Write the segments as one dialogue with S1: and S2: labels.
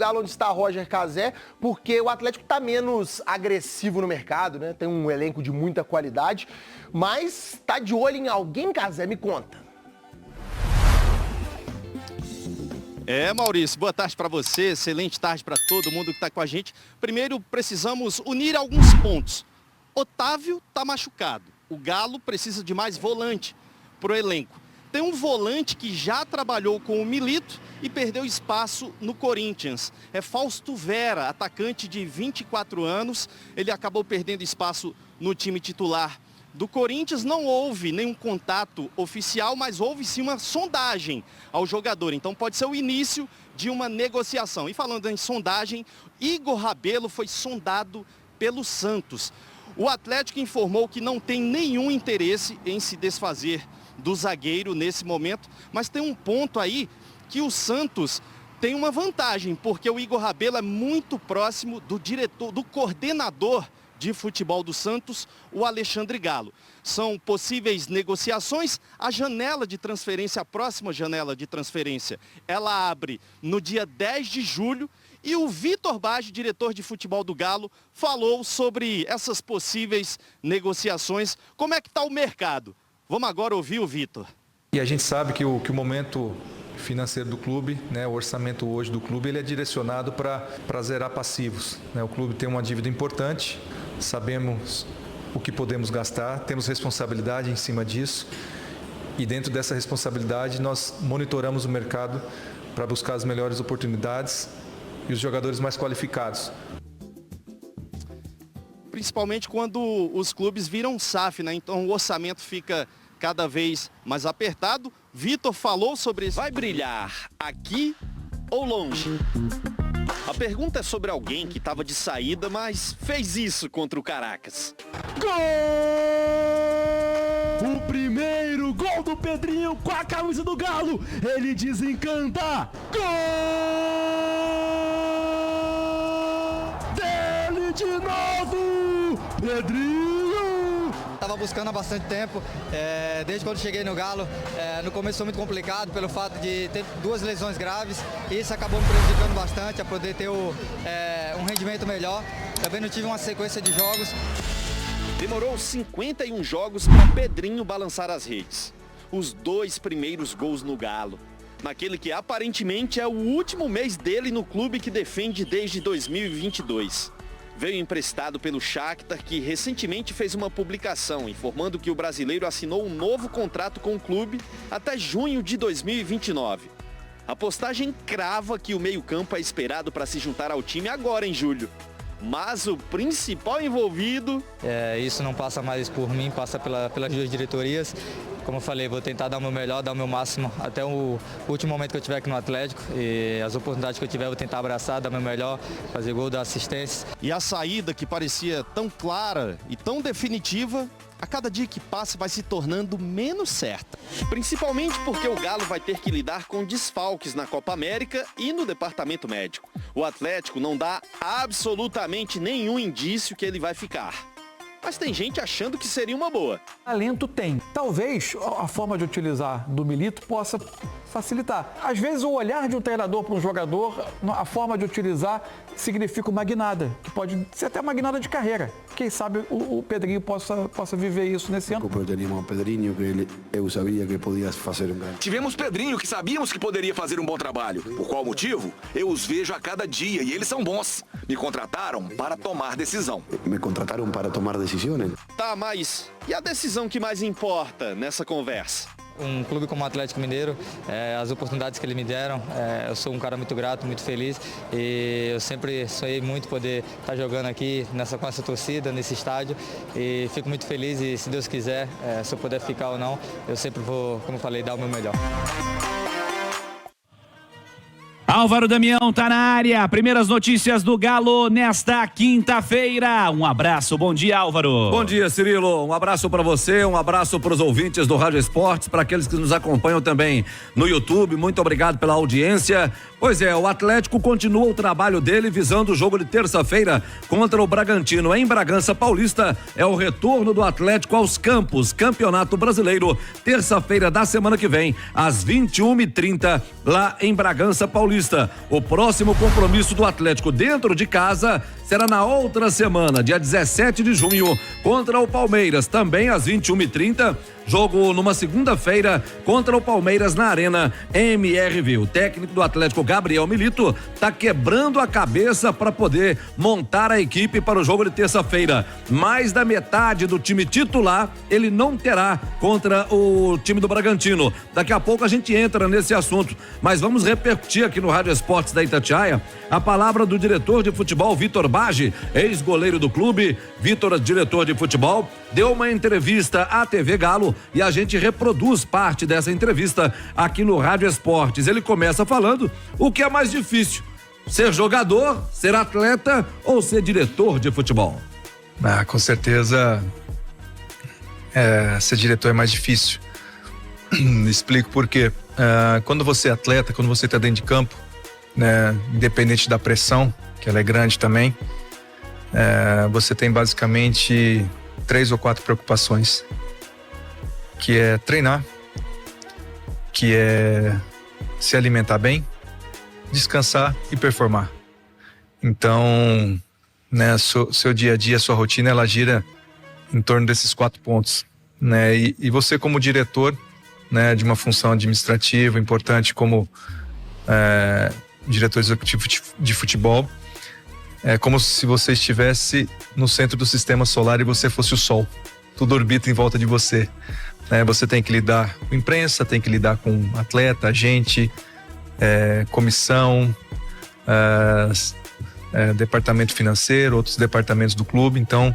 S1: Galo onde está Roger Cazé, porque o Atlético está menos agressivo no mercado, né? Tem um elenco de muita qualidade, mas está de olho em alguém, Cazé? Me conta.
S2: Maurício, boa tarde para você, excelente tarde para todo mundo que está com a gente. Primeiro, precisamos unir alguns pontos. Otávio está machucado, o Galo precisa de mais volante para o elenco. Tem um volante que já trabalhou com o Milito e perdeu espaço no Corinthians. É Fausto Vera, atacante de 24 anos. Ele acabou perdendo espaço no time titular do Corinthians. Não houve nenhum contato oficial, mas houve sim uma sondagem ao jogador. Então pode ser o início de uma negociação. E falando em sondagem, Igor Rabelo foi sondado pelo Santos. O Atlético informou que não tem nenhum interesse em se desfazer do zagueiro nesse momento, mas tem um ponto aí que o Santos tem uma vantagem, porque o Igor Rabelo é muito próximo do diretor, do coordenador de futebol do Santos, o Alexandre Galo. São possíveis negociações. A janela de transferência, a próxima janela de transferência, ela abre no dia 10 de julho e o Vitor Baggio, diretor de futebol do Galo, falou sobre essas possíveis negociações. Como é que está o mercado? Vamos agora ouvir o Vitor.
S3: E a gente sabe que o momento financeiro do clube, né, o orçamento hoje do clube, ele é direcionado para zerar passivos, né? O clube tem uma dívida importante, sabemos o que podemos gastar, temos responsabilidade em cima disso e dentro dessa responsabilidade nós monitoramos o mercado para buscar as melhores oportunidades e os jogadores mais qualificados.
S2: Principalmente quando os clubes viram SAF, né? Então o orçamento fica cada vez mais apertado. Vitor falou sobre isso.
S4: Vai brilhar aqui ou longe? A pergunta é sobre alguém que estava de saída, mas fez isso contra o Caracas.
S5: Gol! O primeiro gol do Pedrinho com a camisa do Galo. Ele desencanta. Gol! Dele de novo! Pedrinho!
S6: Estava buscando há bastante tempo, desde quando cheguei no Galo. No começo foi muito complicado pelo fato de ter 2 lesões graves. E isso acabou me prejudicando bastante a poder ter um rendimento melhor. Também não tive uma sequência de jogos.
S4: Demorou 51 jogos para Pedrinho balançar as redes. Os 2 primeiros gols no Galo. Naquele que aparentemente é o último mês dele no clube que defende desde 2022. Veio emprestado pelo Shakhtar, que recentemente fez uma publicação informando que o brasileiro assinou um novo contrato com o clube até junho de 2029. A postagem crava que o meio-campo é esperado para se juntar ao time agora em julho. Mas o principal envolvido...
S6: Isso não passa mais por mim, passa pelas 2 diretorias. Como eu falei, vou tentar dar o meu melhor, dar o meu máximo até o último momento que eu estiver aqui no Atlético. E as oportunidades que eu tiver, eu vou tentar abraçar, dar o meu melhor, fazer gol, dar assistência.
S2: E a saída que parecia tão clara e tão definitiva, a cada dia que passa vai se tornando menos certa.
S4: Principalmente porque o Galo vai ter que lidar com desfalques na Copa América e no departamento médico. O Atlético não dá absolutamente nenhum indício que ele vai ficar. Mas tem gente achando que seria uma boa.
S7: Talento tem. Talvez a forma de utilizar do Milito possa facilitar. Às vezes o olhar de um treinador para um jogador, a forma de utilizar significa uma guinada, que pode ser até uma guinada de carreira. Quem sabe o Pedrinho possa viver isso nesse ano.
S8: Teníamos Pedrinho que eu sabia que podia fazer um grande.
S9: Tivemos Pedrinho que sabíamos que poderia fazer um bom trabalho. Por qual motivo? Eu os vejo a cada dia e eles são bons. Me contrataram para tomar decisão.
S8: Me contrataram para tomar decisões.
S4: Tá, mas e a decisão que mais importa nessa conversa?
S6: Um clube como o Atlético Mineiro, as oportunidades que eles me deram, eu sou um cara muito grato, muito feliz e eu sempre sonhei muito poder estar jogando aqui com essa torcida, nesse estádio e fico muito feliz e se Deus quiser, se eu puder ficar ou não, eu sempre vou, como eu falei, dar o meu melhor.
S10: Álvaro Damião tá na área, primeiras notícias do Galo nesta quinta-feira. Um abraço, bom dia, Álvaro.
S11: Bom dia, Cirilo, um abraço para você, um abraço para os ouvintes do Rádio Esportes, para aqueles que nos acompanham também no YouTube, muito obrigado pela audiência. Pois é, o Atlético continua o trabalho dele visando o jogo de terça-feira contra o Bragantino em Bragança Paulista. É o retorno do Atlético aos campos, Campeonato Brasileiro, terça-feira da semana que vem, às 21h30, lá em Bragança Paulista. Paulista. O próximo compromisso do Atlético dentro de casa será na outra semana, dia 17 de junho, contra o Palmeiras, também às 21h30. Jogo numa segunda-feira contra o Palmeiras na Arena MRV. O técnico do Atlético, Gabriel Milito, tá quebrando a cabeça para poder montar a equipe para o jogo de terça-feira. Mais da metade do time titular ele não terá contra o time do Bragantino. Daqui a pouco a gente entra nesse assunto, mas vamos repercutir aqui no Rádio Esportes da Itatiaia a palavra do diretor de futebol, Vitor Bage, ex-goleiro do clube. Vitor, diretor de futebol, deu uma entrevista à TV Galo e a gente reproduz parte dessa entrevista aqui no Rádio Esportes. Ele começa falando o que é mais difícil: ser jogador, ser atleta ou ser diretor de futebol?
S3: Com certeza ser diretor é mais difícil. Explico por quê. Quando você é atleta, quando você está dentro de campo, né, independente da pressão, que ela é grande também, você tem basicamente 3 ou 4 preocupações, que é treinar, que é se alimentar bem, descansar e performar. Então, né, seu dia a dia, sua rotina, ela gira em torno desses 4 pontos, né? E você, como diretor, né, de uma função administrativa importante como diretor executivo de futebol, é como se você estivesse no centro do sistema solar e você fosse o sol. Tudo orbita em volta de você. Você tem que lidar com imprensa, tem que lidar com atleta, agente, comissão, departamento financeiro, outros departamentos do clube. Então,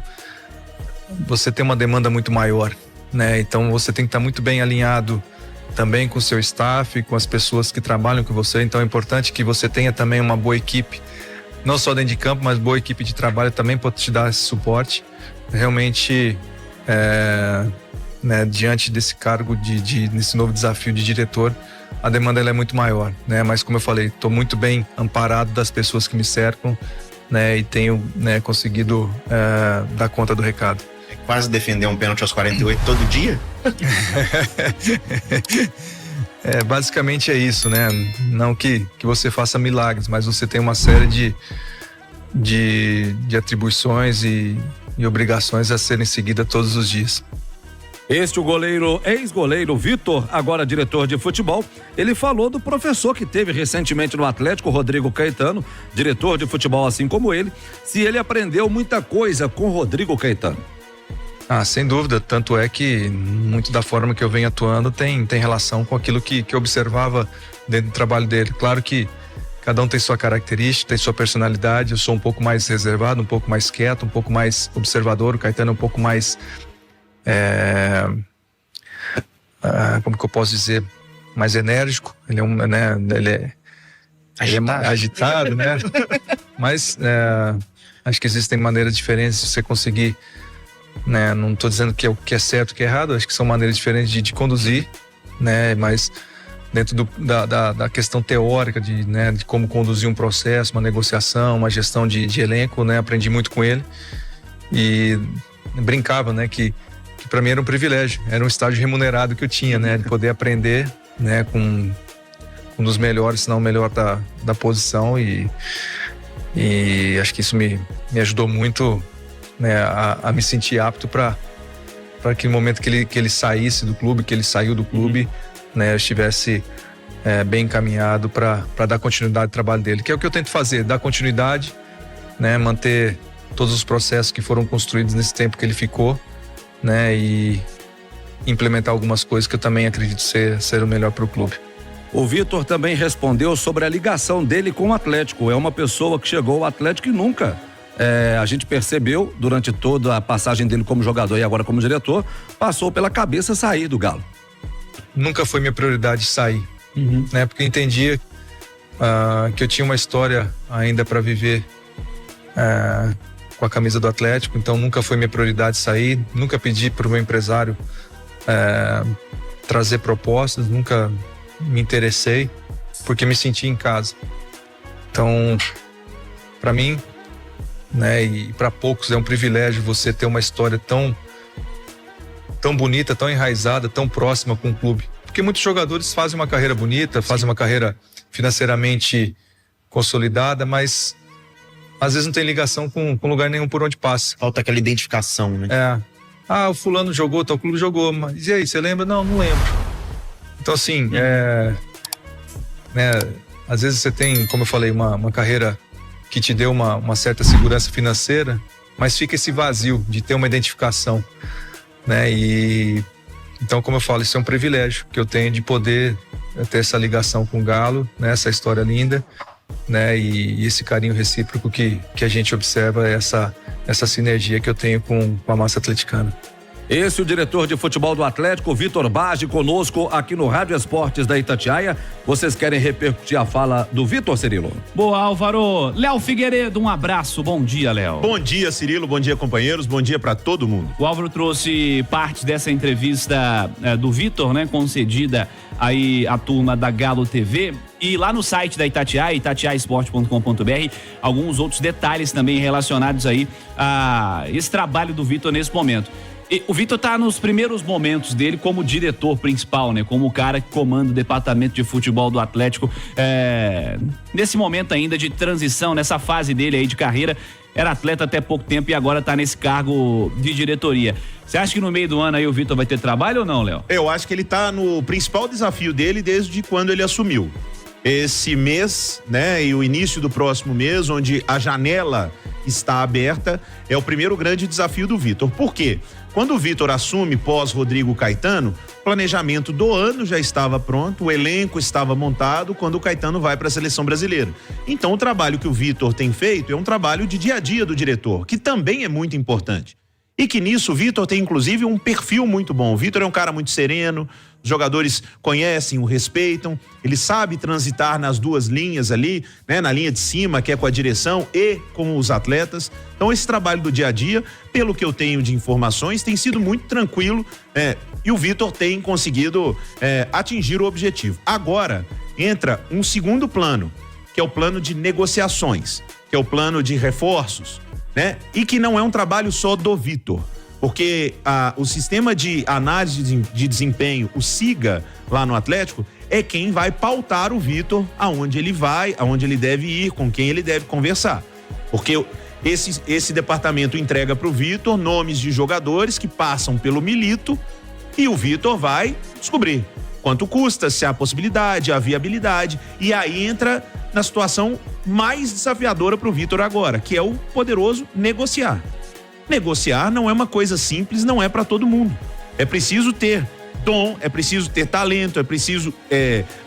S3: você tem uma demanda muito maior, né? Então, você tem que estar muito bem alinhado também com o seu staff, com as pessoas que trabalham com você. Então, é importante que você tenha também uma boa equipe, não só dentro de campo, mas boa equipe de trabalho também para te dar esse suporte. Realmente, né, diante desse cargo, nesse novo desafio de diretor, a demanda ela é muito maior, né? Mas como eu falei, estou muito bem amparado das pessoas que me cercam, né? E tenho, né, conseguido dar conta do recado.
S12: É quase defender um pênalti aos 48 todo dia?
S3: Basicamente é isso, né? Não que você faça milagres, mas você tem uma série de atribuições e obrigações a serem seguidas todos os dias.
S11: Este o ex-goleiro Vitor, agora diretor de futebol, ele falou do professor que teve recentemente no Atlético, Rodrigo Caetano, diretor de futebol assim como ele, se ele aprendeu muita coisa com Rodrigo Caetano.
S3: Sem dúvida, tanto é que muito da forma que eu venho atuando tem relação com aquilo que eu observava dentro do trabalho dele. Claro que cada um tem sua característica, tem sua personalidade. Eu sou um pouco mais reservado, um pouco mais quieto, um pouco mais observador. O Caetano é um pouco mais como que eu posso dizer, mais enérgico. Ele é agitado, né? Mas acho que existem maneiras diferentes de você conseguir, né? Não estou dizendo que é o que é certo, o que é errado. Acho que são maneiras diferentes de conduzir, né? Mas dentro da questão teórica de como conduzir um processo, uma negociação, uma gestão de elenco, né? Aprendi muito com ele e brincava, né? Que para mim era um privilégio, era um estágio remunerado que eu tinha, né? De poder aprender, né? Com um dos melhores, se não o melhor da posição, e acho que isso me ajudou muito, né? A me sentir apto para aquele momento que ele saísse do clube, que ele saiu do clube, né? Eu estivesse bem encaminhado para dar continuidade ao trabalho dele, que é o que eu tento fazer, dar continuidade, né? Manter todos os processos que foram construídos nesse tempo que ele ficou, né? E implementar algumas coisas que eu também acredito ser o melhor para o clube.
S11: O Vitor também respondeu sobre a ligação dele com o Atlético. É uma pessoa que chegou ao Atlético e nunca, a gente percebeu durante toda a passagem dele como jogador e agora como diretor, passou pela cabeça sair do Galo.
S3: Nunca foi minha prioridade sair, né? Porque eu entendia que eu tinha uma história ainda para viver com a camisa do Atlético, então nunca foi minha prioridade sair. Nunca pedi para o meu empresário trazer propostas, nunca me interessei, porque me senti em casa. Então, para mim, né, e para poucos é um privilégio você ter uma história tão bonita, tão enraizada, tão próxima com o clube. Porque muitos jogadores fazem uma carreira bonita, fazem uma carreira financeiramente consolidada, mas às vezes não tem ligação com lugar nenhum por onde passa.
S12: Falta aquela identificação, né?
S3: O fulano jogou, tal clube jogou, mas e aí, você lembra? Não lembro. Então assim, às vezes você tem, como eu falei, uma carreira que te deu uma certa segurança financeira, mas fica esse vazio de ter uma identificação, né? E então, como eu falo, isso é um privilégio que eu tenho de poder ter essa ligação com o Galo, né? Essa história linda, né? E esse carinho recíproco que a gente observa, essa sinergia que eu tenho com a massa atleticana.
S11: Esse é o diretor de futebol do Atlético, Vitor Bage, conosco aqui no Rádio Esportes da Itatiaia. Vocês querem repercutir a fala do Vitor, Cirilo?
S10: Boa, Álvaro. Léo Figueiredo, um abraço. Bom dia, Léo.
S13: Bom dia, Cirilo. Bom dia, companheiros. Bom dia para todo mundo.
S10: O Álvaro trouxe parte dessa entrevista do Vitor, né? Concedida aí à turma da Galo TV. E lá no site da Itatiaia, itatiaesporte.com.br, alguns outros detalhes também relacionados aí a esse trabalho do Vitor nesse momento. E o Vitor tá nos primeiros momentos dele como diretor principal, né? Como o cara que comanda o departamento de futebol do Atlético, nesse momento ainda de transição, nessa fase dele aí de carreira. Era atleta até pouco tempo e agora tá nesse cargo de diretoria. Você acha que no meio do ano aí o Vitor vai ter trabalho ou não, Léo?
S13: Eu acho que ele tá no principal desafio dele desde quando ele assumiu. Esse mês, né, e o início do próximo mês, onde a janela está aberta, é o primeiro grande desafio do Vitor. Por quê? Quando o Vitor assume pós Rodrigo Caetano, o planejamento do ano já estava pronto, o elenco estava montado quando o Caetano vai para a seleção brasileira. Então o trabalho que o Vitor tem feito é um trabalho de dia a dia do diretor, que também é muito importante. E que nisso o Vitor tem inclusive um perfil muito bom. O Vitor é um cara muito sereno, os jogadores conhecem, o respeitam, ele sabe transitar nas duas linhas ali, né? Na linha de cima, que é com a direção e com os atletas. Então esse trabalho do dia a dia, pelo que eu tenho de informações, tem sido muito tranquilo, e o Vitor tem conseguido atingir o objetivo. Agora entra um segundo plano, que é o plano de negociações, que é o plano de reforços, né? E que não é um trabalho só do Vitor, porque o sistema de análise de desempenho, o SIGA, lá no Atlético, é quem vai pautar o Vitor aonde ele vai, aonde ele deve ir, com quem ele deve conversar. Porque esse departamento entrega para o Vitor nomes de jogadores que passam pelo Milito e o Vitor vai descobrir quanto custa, se há possibilidade, a viabilidade, e aí entra na situação mais desafiadora para o Vitor agora, que é o poderoso negociar. Negociar não é uma coisa simples, não é para todo mundo. É preciso ter dom, é preciso ter talento, é preciso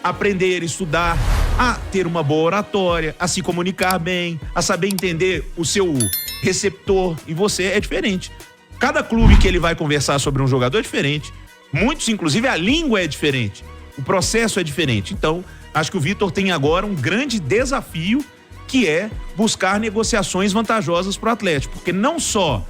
S13: aprender, estudar, a ter uma boa oratória, a se comunicar bem, a saber entender o seu receptor, e você é diferente. Cada clube que ele vai conversar sobre um jogador é diferente. Muitos, inclusive, a língua é diferente, o processo é diferente. Então, acho que o Vitor tem agora um grande desafio, que é buscar negociações vantajosas para o Atlético, porque não só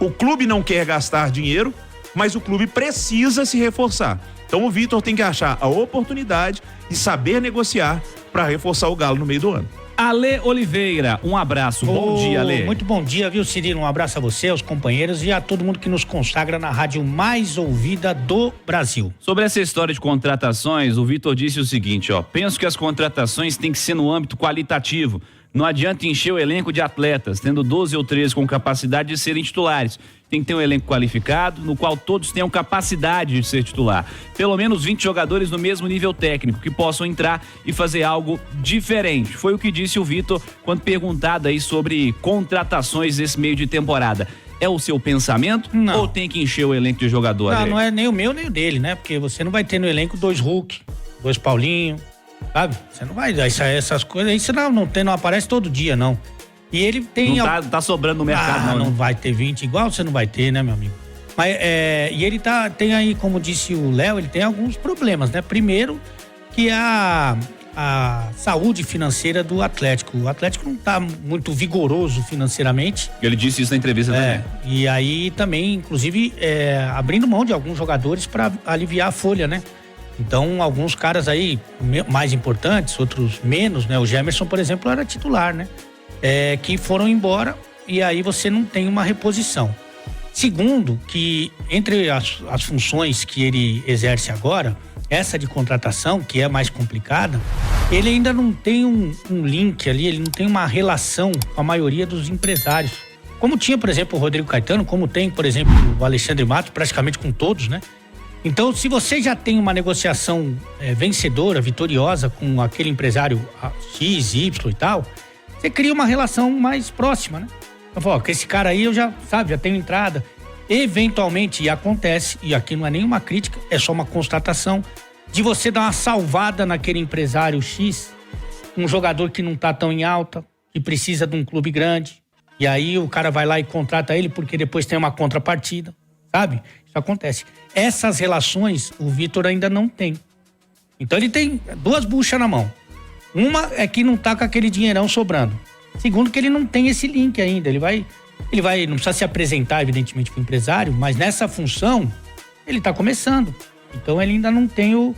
S13: o clube não quer gastar dinheiro, mas o clube precisa se reforçar. Então o Vitor tem que achar a oportunidade e saber negociar para reforçar o Galo no meio do ano.
S10: Ale Oliveira, um abraço. Bom dia, Ale.
S14: Muito bom dia, viu, Cirilo? Um abraço a você, aos companheiros e a todo mundo que nos consagra na rádio mais ouvida do Brasil.
S10: Sobre essa história de contratações, o Vitor disse o seguinte, penso que as contratações têm que ser no âmbito qualitativo. Não adianta encher o elenco de atletas, tendo 12 ou 13 com capacidade de serem titulares. Tem que ter um elenco qualificado, no qual todos tenham capacidade de ser titular. Pelo menos 20 jogadores no mesmo nível técnico, que possam entrar e fazer algo diferente. Foi o que disse o Vitor quando perguntado aí sobre contratações nesse meio de temporada. É o seu pensamento? Não. Ou tem que encher o elenco de jogadores?
S14: Não é nem o meu nem o dele, né? Porque você não vai ter no elenco 2 Hulk, 2 Paulinho, sabe? Você não vai dar essas coisas aí, você não aparece todo dia, não. E ele tem...
S10: Não tá sobrando no mercado,
S14: não vai ter 20 igual, você não vai ter, né, meu amigo? Mas, e ele tem aí, como disse o Léo, ele tem alguns problemas, né? Primeiro, que a saúde financeira do Atlético. O Atlético não tá muito vigoroso financeiramente.
S10: Ele disse isso na entrevista também.
S14: E aí também, inclusive, abrindo mão de alguns jogadores para aliviar a folha, né? Então, alguns caras aí mais importantes, outros menos, né? O Gemerson, por exemplo, era titular, né? Que foram embora e aí você não tem uma reposição. Segundo, que entre as funções que ele exerce agora, essa de contratação, que é mais complicada, ele ainda não tem um link ali, ele não tem uma relação com a maioria dos empresários. Como tinha, por exemplo, o Rodrigo Caetano, como tem, por exemplo, o Alexandre Matos, praticamente com todos, né? Então, se você já tem uma negociação vencedora, vitoriosa com aquele empresário X, Y e tal, você cria uma relação mais próxima, né? Eu falo, com esse cara aí eu já tenho entrada. Eventualmente, e acontece, e aqui não é nenhuma crítica, é só uma constatação, de você dar uma salvada naquele empresário X, um jogador que não tá tão em alta, que precisa de um clube grande, e aí o cara vai lá e contrata ele porque depois tem uma contrapartida, sabe? Isso acontece. Essas relações o Vitor ainda não tem. Então ele tem 2 buchas na mão. Uma é que não tá com aquele dinheirão sobrando. Segundo, que ele não tem esse link ainda. Ele vai, não precisa se apresentar, evidentemente, pro empresário, mas nessa função, ele tá começando. Então ele ainda não tem o...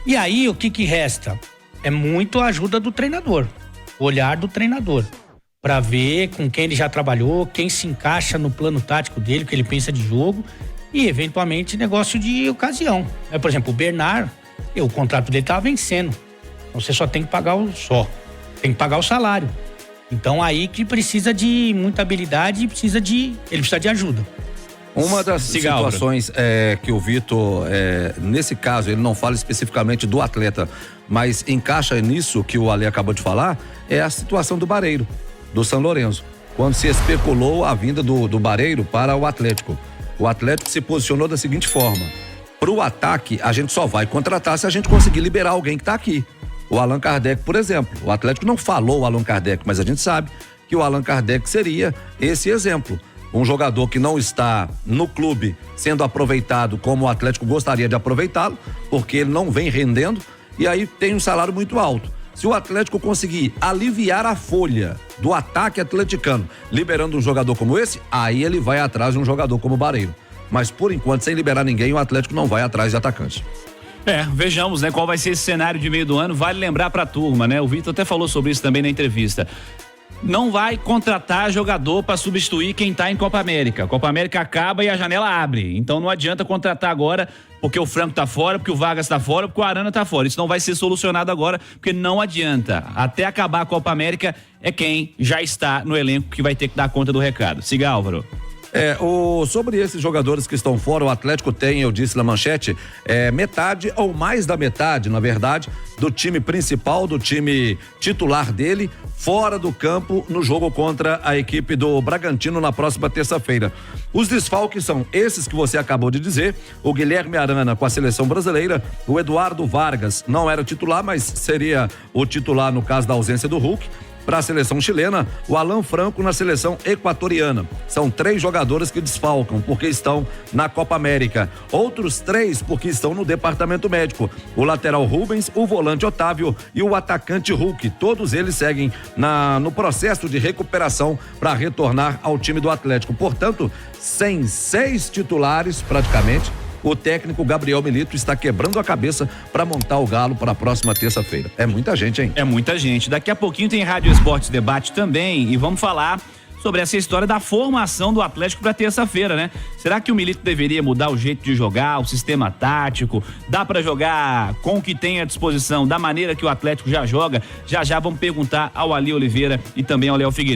S14: E aí, o que resta? É muito a ajuda do treinador. O olhar do treinador. Pra ver com quem ele já trabalhou, quem se encaixa no plano tático dele, o que ele pensa de jogo e, eventualmente, negócio de ocasião. Por exemplo, o Bernard, o contrato dele tava vencendo. Então você só tem que pagar tem que pagar o salário. Então aí que precisa de muita habilidade e ele precisa de ajuda.
S11: Uma das situações que o Vitor, nesse caso, ele não fala especificamente do atleta, mas encaixa nisso que o Ale acabou de falar, é a situação do Barreiro, do São Lourenço. Quando se especulou a vinda do Barreiro para o Atlético. O Atlético se posicionou da seguinte forma: pro ataque, a gente só vai contratar se a gente conseguir liberar alguém que tá aqui. O Allan Kardec, por exemplo. O Atlético não falou o Allan Kardec, mas a gente sabe que o Allan Kardec seria esse exemplo. Um jogador que não está no clube sendo aproveitado como o Atlético gostaria de aproveitá-lo, porque ele não vem rendendo, e aí tem um salário muito alto. Se o Atlético conseguir aliviar a folha do ataque atleticano, liberando um jogador como esse, aí ele vai atrás de um jogador como o Barreiro. Mas por enquanto, sem liberar ninguém, o Atlético não vai atrás de atacante.
S10: Vejamos, né, qual vai ser esse cenário de meio do ano. Vale lembrar pra turma, né? O Vitor até falou sobre isso também na entrevista. Não vai contratar jogador para substituir quem tá em Copa América. Copa América acaba e a janela abre. Então não adianta contratar agora porque o Franco tá fora, porque o Vargas tá fora, porque o Arana tá fora. Isso não vai ser solucionado agora, porque não adianta. Até acabar a Copa América é quem já está no elenco que vai ter que dar conta do recado. Siga, Álvaro.
S11: Sobre esses jogadores que estão fora, o Atlético tem, eu disse na manchete, metade ou mais da metade, na verdade, do time principal, do time titular dele, fora do campo no jogo contra a equipe do Bragantino na próxima terça-feira. Os desfalques são esses que você acabou de dizer: o Guilherme Arana com a seleção brasileira, o Eduardo Vargas não era titular, mas seria o titular no caso da ausência do Hulk. Para a seleção chilena, o Alan Franco na seleção equatoriana. São 3 jogadores que desfalcam porque estão na Copa América. Outros 3 porque estão no departamento médico. O lateral Rubens, o volante Otávio e o atacante Hulk. Todos eles seguem no processo de recuperação para retornar ao time do Atlético. Portanto, sem 6 titulares praticamente, o técnico Gabriel Milito está quebrando a cabeça para montar o Galo para a próxima terça-feira. É muita gente, hein?
S10: É muita gente. Daqui a pouquinho tem Rádio Esportes Debate também e vamos falar sobre essa história da formação do Atlético para terça-feira, né? Será que o Milito deveria mudar o jeito de jogar, o sistema tático? Dá para jogar com o que tem à disposição, da maneira que o Atlético já joga? Já vamos perguntar ao Ali Oliveira e também ao Léo Figueiredo.